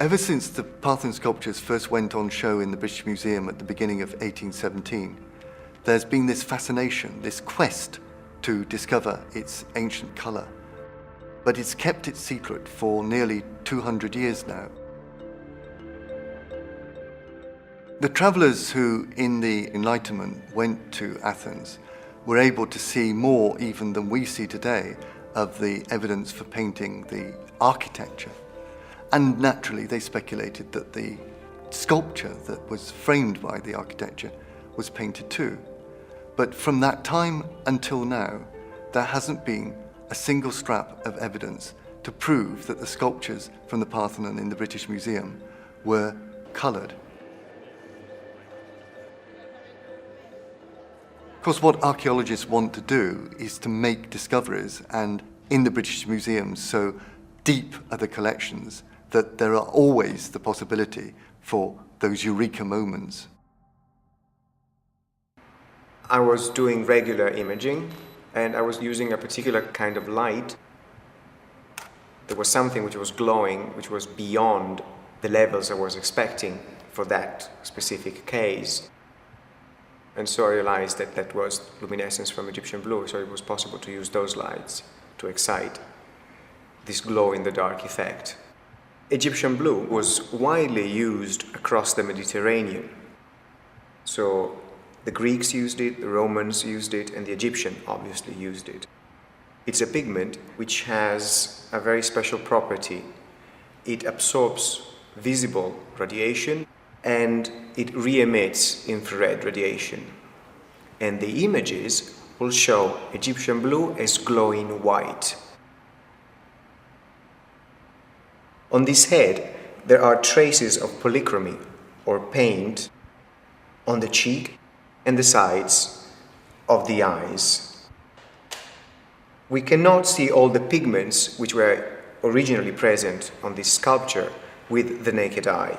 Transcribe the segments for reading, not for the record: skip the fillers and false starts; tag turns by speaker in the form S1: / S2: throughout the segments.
S1: Ever since the Parthenon sculptures first went on show in the British Museum at the beginning of 1817, there's been this fascination, this quest to discover its ancient colour. But it's kept its secret for nearly 200 years now. The travellers who, in the Enlightenment, went to Athens were able to see more even than we see today of the evidence for painting the architecture. And naturally, they speculated that the sculpture that was framed by the architecture was painted too. But from that time until now, there hasn't been a single scrap of evidence to prove that the sculptures from the Parthenon in the British Museum were coloured. Of course, what archaeologists want to do is to make discoveries, and in the British Museum, so deep are the collections that there are always the possibility for those eureka moments.
S2: I was doing regular imaging, and I was using a particular kind of light. There was something which was glowing, which was beyond the levels I was expecting for that specific case. And so I realized that that was luminescence from Egyptian blue, so it was possible to use those lights to excite this glow-in-the-dark effect. Egyptian blue was widely used across the Mediterranean. So the Greeks used it, the Romans used it, and the Egyptian obviously used it. It's a pigment which has a very special property. It absorbs visible radiation and it re-emits infrared radiation. And the images will show Egyptian blue as glowing white. On this head, there are traces of polychromy, or paint, on the cheek and the sides of the eyes. We cannot see all the pigments which were originally present on this sculpture with the naked eye,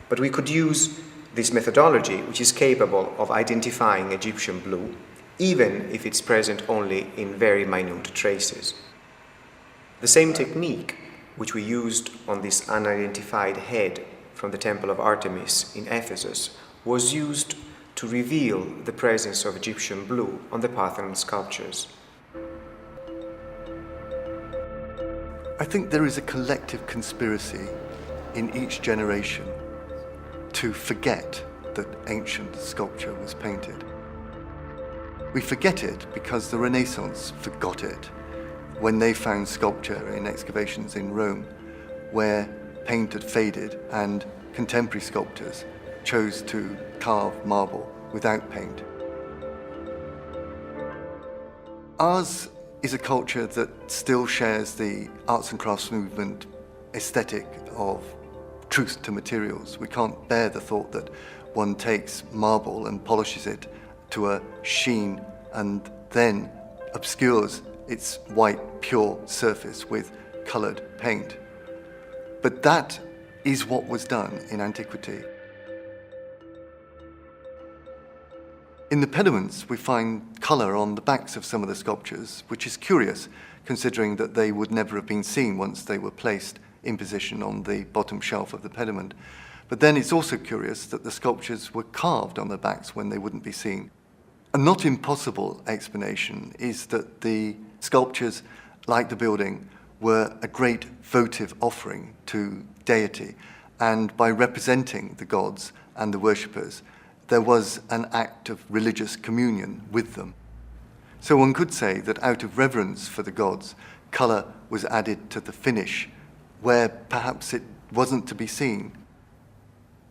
S2: but we could use this methodology, which is capable of identifying Egyptian blue, even if it's present only in very minute traces. The same technique which we used on this unidentified head from the Temple of Artemis in Ephesus was used to reveal the presence of Egyptian blue on the Parthenon sculptures.
S1: I think there is a collective conspiracy in each generation to forget that ancient sculpture was painted. We forget it because the Renaissance forgot it when they found sculpture in excavations in Rome where paint had faded and contemporary sculptors chose to carve marble without paint. Ours is a culture that still shares the arts and crafts movement aesthetic of truth to materials. We can't bear the thought that one takes marble and polishes it to a sheen and then obscures its white, pure surface with coloured paint. But that is what was done in antiquity. In the pediments, we find colour on the backs of some of the sculptures, which is curious, considering that they would never have been seen once they were placed in position on the bottom shelf of the pediment. But then it's also curious that the sculptures were carved on the backs when they wouldn't be seen. A not impossible explanation is that the sculptures, like the building, were a great votive offering to deity, and by representing the gods and the worshippers, there was an act of religious communion with them. So one could say that out of reverence for the gods, colour was added to the finish, where perhaps it wasn't to be seen.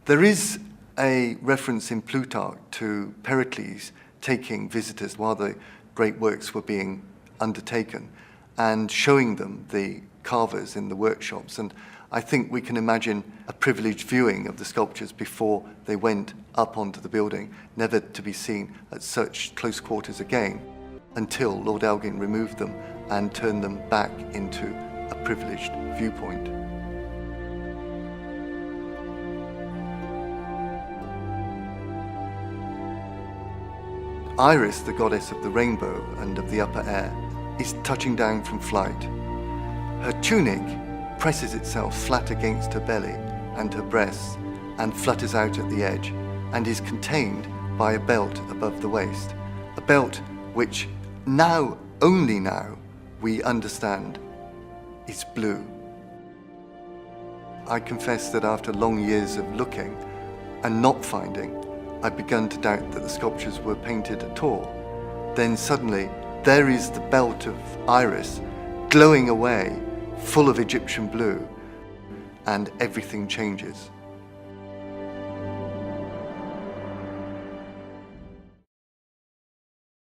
S1: There is a reference in Plutarch to Pericles taking visitors while the great works were being undertaken and showing them the carvers in the workshops. And I think we can imagine a privileged viewing of the sculptures before they went up onto the building, never to be seen at such close quarters again, until Lord Elgin removed them and turned them back into a privileged viewpoint. Iris, the goddess of the rainbow and of the upper air, is touching down from flight. Her tunic presses itself flat against her belly and her breasts and flutters out at the edge and is contained by a belt above the waist. A belt which now, only now, we understand is blue. I confess that after long years of looking and not finding, I'd begun to doubt that the sculptures were painted at all. Then suddenly, there is the belt of Iris glowing away, full of Egyptian blue, and everything changes.